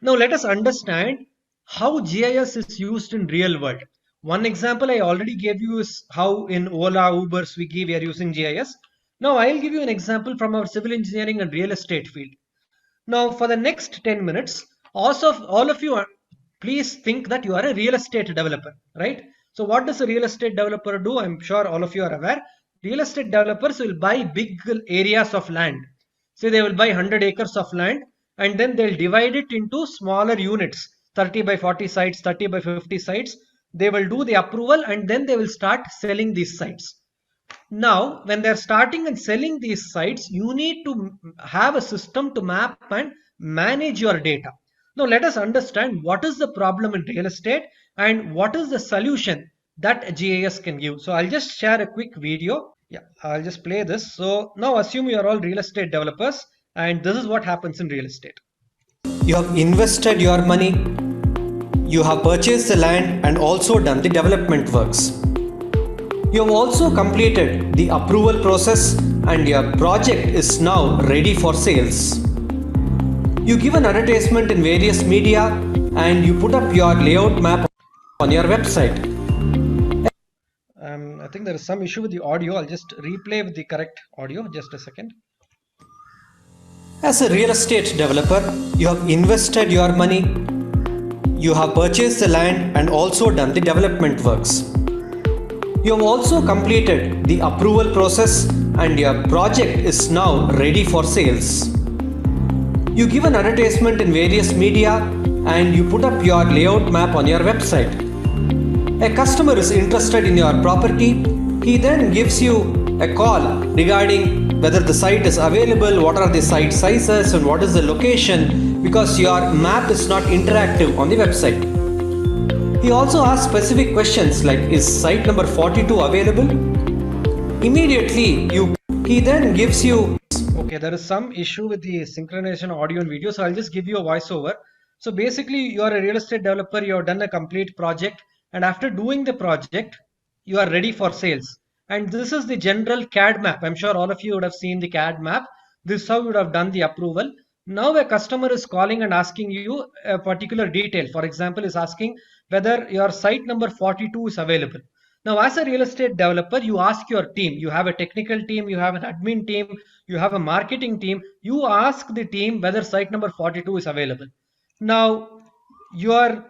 Now let us understand how GIS is used in real world. One example I already gave you is how in Ola, Uber, Swiggy we are using GIS. Now I'll give you an example from our civil engineering and real estate field. Now for the next 10 minutes, all of you are, please think that you are a real estate developer, right? So what does a real estate developer do? I'm sure all of you are aware. Real estate developers will buy big areas of land. Say they will buy 100 acres of land and then they'll divide it into smaller units, 30 by 40 sites, 30 by 50 sites. They will do the approval and then they will start selling these sites. Now, when they're starting and selling these sites, you need to have a system to map and manage your data. Now, let us understand what is the problem in real estate and what is the solution that GIS can give. So, I'll just share a quick video. Yeah, I'll just play this. So, now assume you are all real estate developers, and this is what happens in real estate. You have invested your money, you have purchased the land and also done the development works. You have also completed the approval process and your project is now ready for sales. You give an advertisement in various media and you put up your layout map on your website. I think there is some issue with the audio. I'll just replay with the correct audio. Just a second. As a real estate developer, you have invested your money, you have purchased the land and also done the development works. You have also completed the approval process and your project is now ready for sales. You give an advertisement in various media and you put up your layout map on your website. A customer is interested in your property. He then gives you a call regarding whether the site is available, what are the site sizes and what is the location, because your map is not interactive on the website. He also asks specific questions like, is site number 42 available? Immediately he then gives you... Okay, there is some issue with the synchronization audio and video, so I'll just give you a voiceover. So basically you are a real estate developer, you have done a complete project, and after doing the project, you are ready for sales. And this is the general CAD map. I'm sure all of you would have seen the CAD map. This is how you would have done the approval. Now a customer is calling and asking you a particular detail. For example, is asking whether your site number 42 is available. Now, as a real estate developer, you ask your team. You have a technical team, you have an admin team, you have a marketing team. You ask the team whether site number 42 is available. Now, your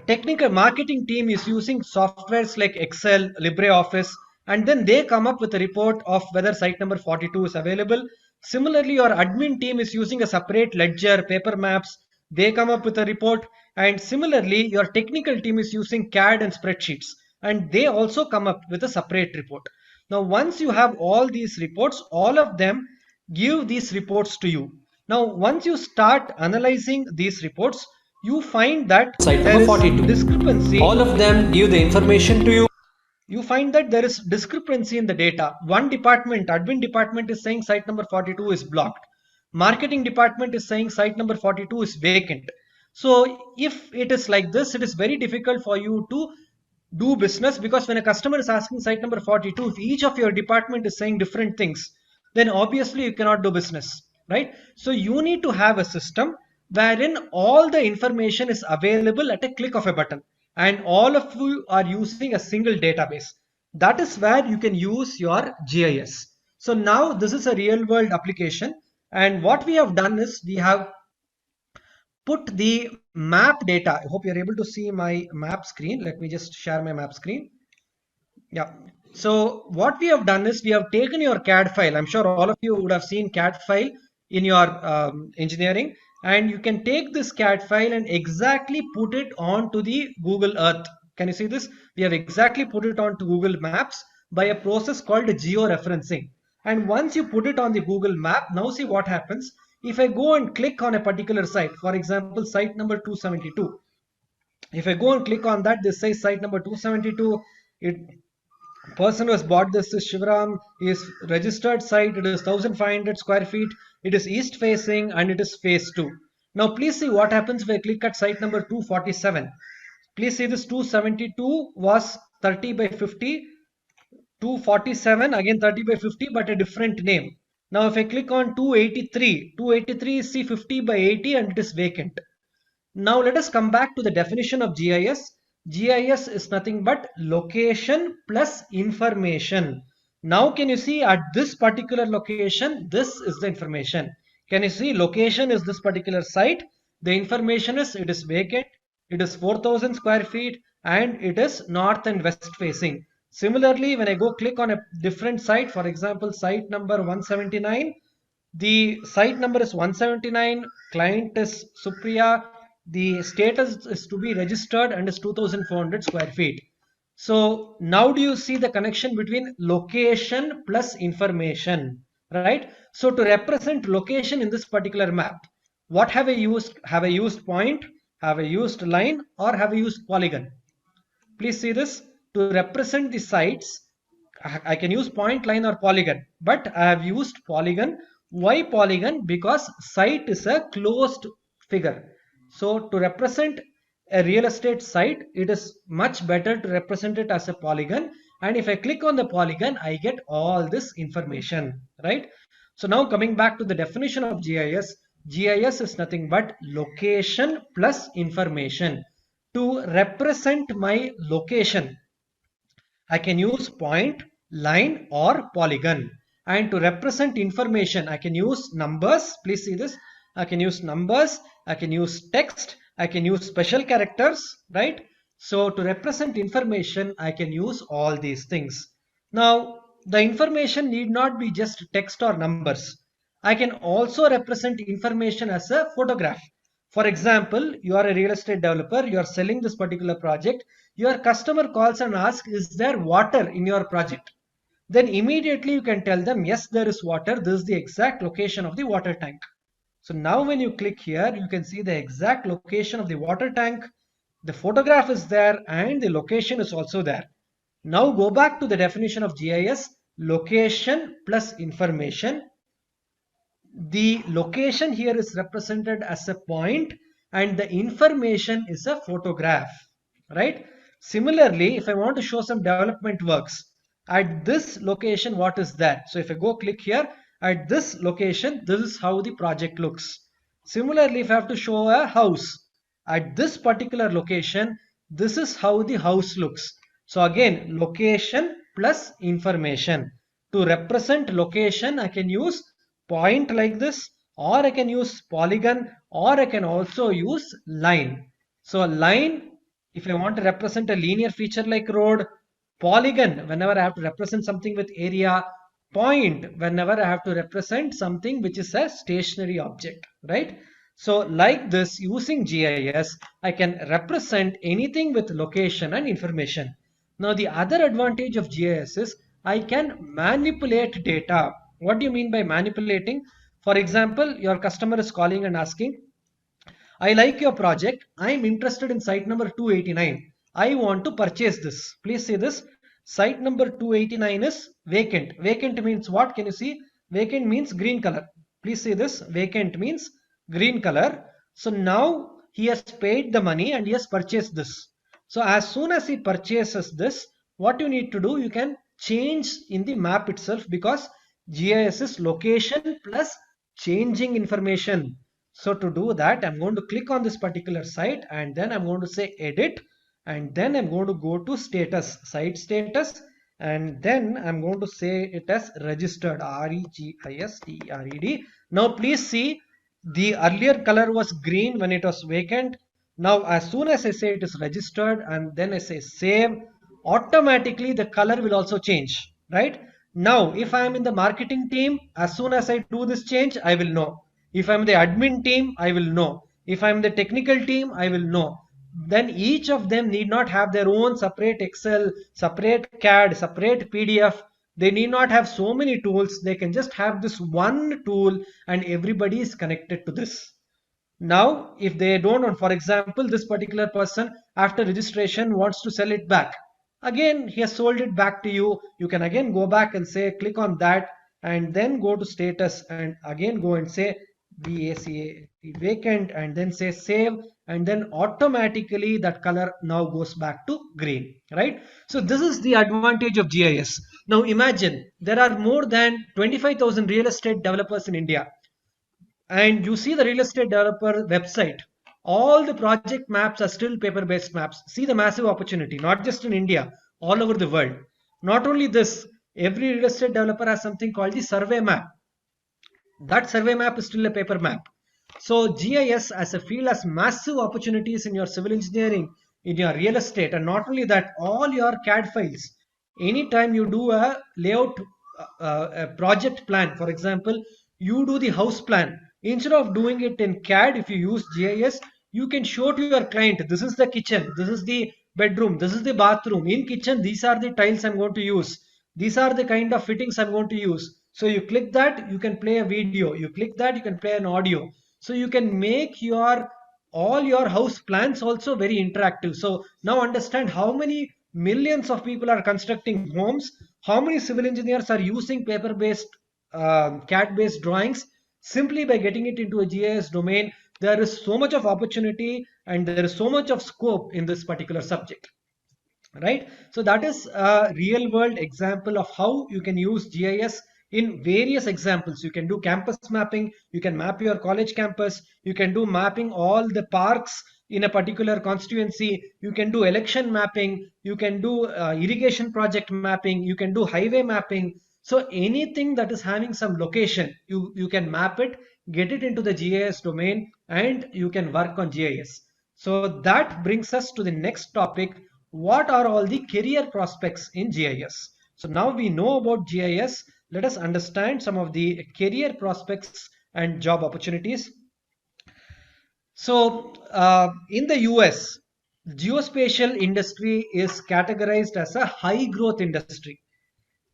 technical marketing team is using softwares like Excel, LibreOffice, and then they come up with a report of whether site number 42 is available. Similarly, your admin team is using a separate ledger, paper maps. They come up with a report. And similarly, your technical team is using CAD and spreadsheets, and they also come up with a separate report. Now, once you have all these reports, all of them give these reports to you. Now, once you start analyzing these reports, you find that site there number is 42. discrepancy. All of them give the information to you. You find that there is discrepancy in the data. One department, admin department, is saying site number 42 is blocked. Marketing department is saying site number 42 is vacant. So if it is like this, it is very difficult for you to do business, because when a customer is asking site number 42, if each of your department is saying different things, then obviously you cannot do business, right? So you need to have a system wherein all the information is available at a click of a button, and all of you are using a single database. That is where you can use your GIS. So now this is a real world application, and what we have done is we have put the map data. I hope you're able to see my map screen. Let me just share my map screen. Yeah. So what we have done is we have taken your CAD file. I'm sure all of you would have seen CAD file in your engineering, and you can take this CAD file and exactly put it onto the Google Earth. Can you see this? We have exactly put it onto Google Maps by a process called Geo Referencing. And once you put it on the Google map, now see what happens. If I go and click on a particular site, for example, site number 272, if I go and click on that, this says site number 272. Person who has bought this is Shivaram. His registered site, it is 1500 square feet. It is east facing and it is phase 2. Now please see what happens if I click at site number 247. Please see this 272 was 30 by 50. 247 again 30 by 50, but a different name. Now if I click on 283, 283 is see 50 by 80 and it is vacant. Now let us come back to the definition of GIS. GIS is nothing but location plus information. Now can you see at this particular location, this is the information. Can you see location is this particular site? The information is it is vacant, it is 4,000 square feet and it is north and west facing. Similarly, when I go click on a different site, for example, site number 179, the site number is 179, client is Supriya, the status is to be registered and is 2400 square feet. So now do you see the connection between location plus information, right? So to represent location in this particular map, what have I used? Have I used point? Have I used line? Or have I used polygon? Please see this. To represent the sites, I can use point, line or polygon, but I have used polygon. Why polygon? Because site is a closed figure. So to represent a real estate site, it is much better to represent it as a polygon. And if I click on the polygon, I get all this information, right? So now coming back to the definition of GIS, GIS is nothing but location plus information. To represent my location, I can use point, line or polygon. And to represent information, I can use numbers. Please see this. I can use numbers, I can use text, I can use special characters, right? So to represent information, I can use all these things. Now, the information need not be just text or numbers. I can also represent information as a photograph. For example, you are a real estate developer, you are selling this particular project, your customer calls and asks, is there water in your project? Then immediately you can tell them, yes, there is water. This is the exact location of the water tank. So now when you click here, you can see the exact location of the water tank. The photograph is there and the location is also there. Now go back to the definition of GIS, location plus information. The location here is represented as a point and the information is a photograph, right? Similarly, if I want to show some development works at this location, what is that? So if I go click here at this location, this is how the project looks. Similarly, if I have to show a house at this particular location, this is how the house looks. So again, location plus information. To represent location, I can use point like this, or I can use polygon, or I can also use line. So a line, if I want to represent a linear feature like road, polygon whenever I have to represent something with area, point whenever I have to represent something which is a stationary object, right? So like this, using GIS, I can represent anything with location and information. Now the other advantage of GIS is I can manipulate data. What do you mean by manipulating? For example, your customer is calling and asking, I like your project. I am interested in site number 289. I want to purchase this. Please see this. Site number 289 is vacant. Vacant means what? Can you see? Vacant means green color. Please see this. Vacant means green color. So now he has paid the money and he has purchased this. So as soon as he purchases this, what you need to do, you can change in the map itself, because GIS is location plus changing information. So to do that, I'm going to click on this particular site and then I'm going to say edit, and then I'm going to go to status, site status, and then I'm going to say it as registered, registered. Now please see, the earlier color was green when it was vacant. Now as soon as I say it is registered and then I say save, automatically the color will also change, right? Now if I am in the marketing team, as soon as I do this change, I will know. If I'm the admin team, I will know. If I'm the technical team, I will know. Then each of them need not have their own separate Excel, separate CAD, separate PDF. They need not have so many tools. They can just have this one tool and everybody is connected to this. Now, if they don't want, for example, this particular person after registration wants to sell it back. Again, he has sold it back to you. You can again go back and say, click on that and then go to status and again go and say VACA vacant and then say save, and then automatically that color now goes back to green, right? So this is the advantage of GIS. Now imagine there are more than 25,000 real estate developers in India, and you see the real estate developer website. All the project maps are still paper-based maps. See the massive opportunity, not just in India, all over the world. Not only this, every real estate developer has something called the survey map. That survey map is still a paper map. So GIS as a field has massive opportunities in your civil engineering, in your real estate, and not only that, all your CAD files. Anytime you do a layout, a project plan, for example, you do the house plan. Instead of doing it in CAD, if you use GIS, you can show to your client, this is the kitchen, this is the bedroom, this is the bathroom. In kitchen, these are the tiles I'm going to use. These are the kind of fittings I'm going to use. So you click that, you can play a video. You click that, you can play an audio. So you can make your all your house plans also very interactive. So now understand how many millions of people are constructing homes, how many civil engineers are using paper-based, CAD-based drawings simply by getting it into a GIS domain. There is so much of opportunity and there is so much of scope in this particular subject, right? So that is a real world example of how you can use GIS in various examples. You can do campus mapping, you can map your college campus, you can do mapping all the parks in a particular constituency, you can do election mapping, you can do irrigation project mapping, you can do highway mapping. So anything that is having some location, you can map it, get it into the GIS domain, and you can work on GIS. So that brings us to the next topic. What are all the career prospects in GIS? So now we know about GIS. Let us understand some of the career prospects and job opportunities. So in the US, geospatial industry is categorized as a high growth industry.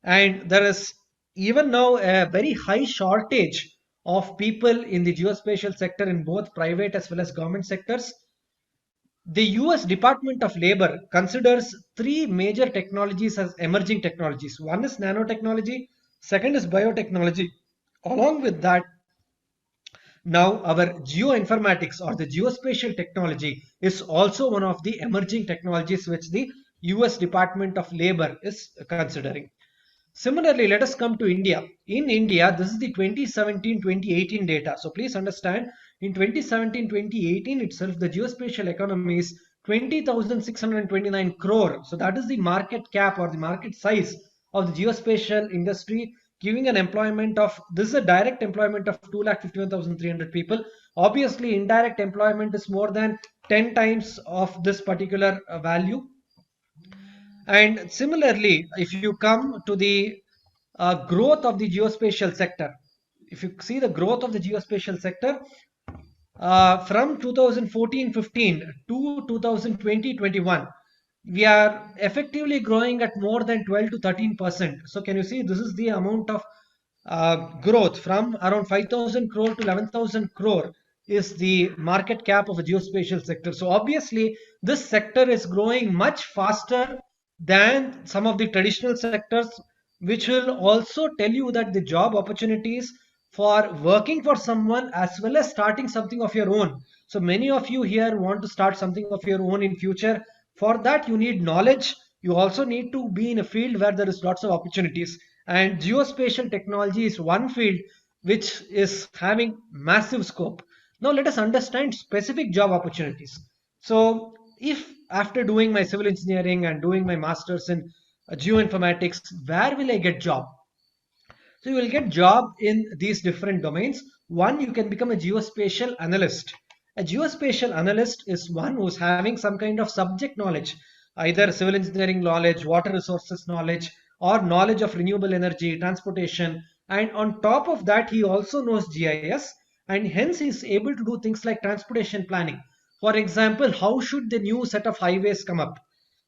And there is even now a very high shortage of people in the geospatial sector in both private as well as government sectors. The US Department of Labor considers three major technologies as emerging technologies. One is nanotechnology, second is biotechnology. Along with that, now our geoinformatics or the geospatial technology is also one of the emerging technologies which the US Department of Labor is considering. Similarly, let us come to India. In India, this is the 2017-2018 data. So please understand, in 2017-2018 itself, the geospatial economy is 20,629 crore. So that is the market cap or the market size of the geospatial industry, giving an employment of, this is a direct employment of 2,51,300 people. Obviously, indirect employment is more than 10 times of this particular value. And similarly, if you come to the growth of the geospatial sector, if you see the growth of the geospatial sector from 2014-15 to 2020-21, we are effectively growing at more than 12 to 13%. So can you see this is the amount of growth from around 5,000 crore to 11,000 crore is the market cap of a geospatial sector. So obviously this sector is growing much faster than some of the traditional sectors, which will also tell you that the job opportunities for working for someone as well as starting something of your own. So many of you here want to start something of your own in future. For that you need knowledge. You also need to be in a field where there is lots of opportunities. And geospatial technology is one field which is having massive scope. Now let us understand specific job opportunities. So if after doing my civil engineering and doing my masters in geoinformatics, where will I get job? So you will get job in these different domains. One, you can become a geospatial analyst. A geospatial analyst is one who's having some kind of subject knowledge, either civil engineering knowledge, water resources knowledge, or knowledge of renewable energy, transportation. And on top of that, he also knows GIS, and hence he is able to do things like transportation planning. For example, how should the new set of highways come up?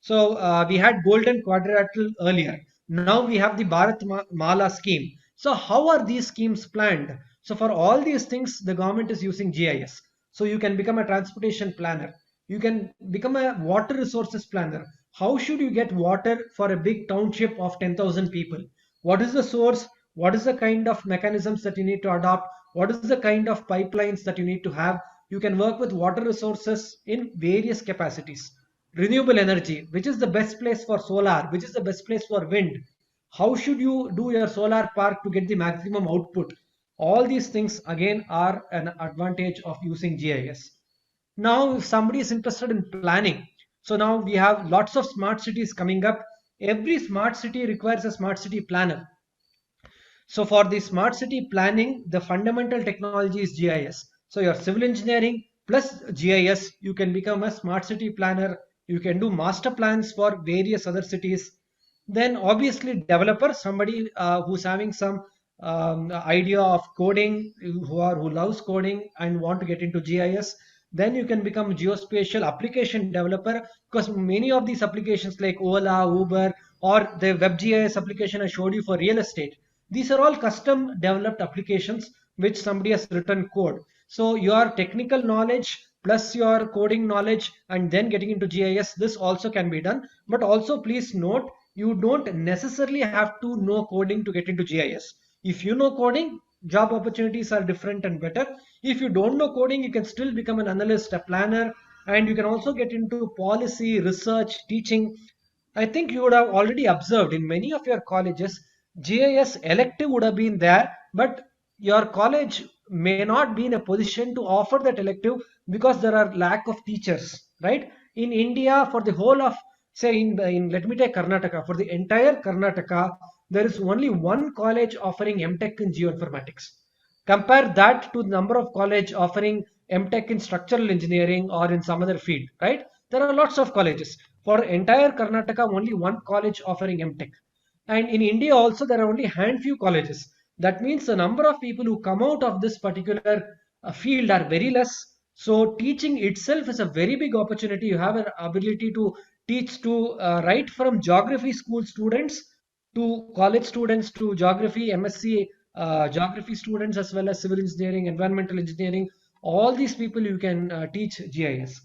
So we had Golden Quadrilateral earlier. Now we have the Bharat Mala scheme. So how are these schemes planned? So for all these things, the government is using GIS. So you can become a transportation planner. You can become a water resources planner. How should you get water for a big township of 10,000 people? What is the source? What is the kind of mechanisms that you need to adopt? What is the kind of pipelines that you need to have? You can work with water resources in various capacities. Renewable energy, which is the best place for solar, which is the best place for wind? How should you do your solar park to get the maximum output? All these things again are an advantage of using GIS. Now, if somebody is interested in planning, so now we have lots of smart cities coming up. Every smart city requires a smart city planner. So for the smart city planning, the fundamental technology is GIS. So your civil engineering plus GIS, you can become a smart city planner. You can do master plans for various other cities. Then obviously developer, somebody who's having some idea of coding, who loves coding and want to get into GIS. Then you can become geospatial application developer, because many of these applications like Ola, Uber, or the WebGIS application I showed you for real estate, these are all custom developed applications which somebody has written code. So your technical knowledge plus your coding knowledge and then getting into GIS, this also can be done. But also please note, you don't necessarily have to know coding to get into GIS. If you know coding, job opportunities are different and better. If you don't know coding, you can still become an analyst, a planner, and you can also get into policy, research, teaching. I think you would have already observed in many of your colleges, GIS elective would have been there, but your college may not be in a position to offer that elective because there are lack of teachers, right? In India, for the whole of, say, in let me take Karnataka, for the entire Karnataka, there is only one college offering MTech in geoinformatics. Compare that to the number of college offering MTech in structural engineering or in some other field, right? There are lots of colleges. For entire Karnataka, only one college offering MTech. And in India also, there are only hand few colleges. That means the number of people who come out of this particular field are very less. So teaching itself is a very big opportunity. You have an ability to teach to right from geography school students to college students to geography, MSc geography students, as well as civil engineering, environmental engineering. All these people you can teach GIS.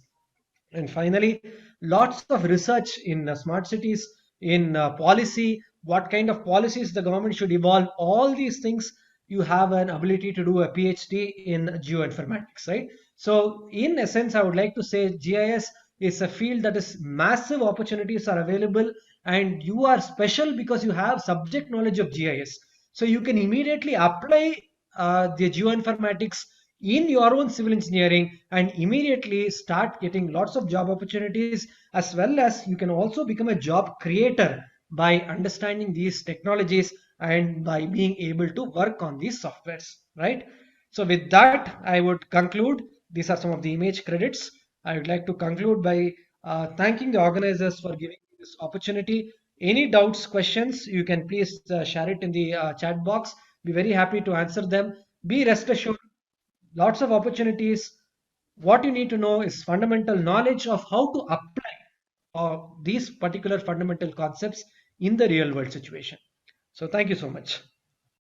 And finally, lots of research in smart cities, in policy, what kind of policies the government should evolve, all these things you have an ability to do a PhD in geoinformatics, right? So, in essence, I would like to say GIS is a field that is massive opportunities are available, and you are special because you have subject knowledge of GIS. So, you can immediately apply the geoinformatics in your own civil engineering and immediately start getting lots of job opportunities, as well as you can also become a job creator by understanding these technologies and by being able to work on these softwares, right? So with that, I would conclude. These are some of the image credits. I would like to conclude by thanking the organizers for giving me this opportunity. Any doubts, questions, you can please share it in the chat box. Be very happy to answer them. Be rest assured, lots of opportunities. What you need to know is fundamental knowledge of how to apply these particular fundamental concepts in the real world situation. So thank you so much.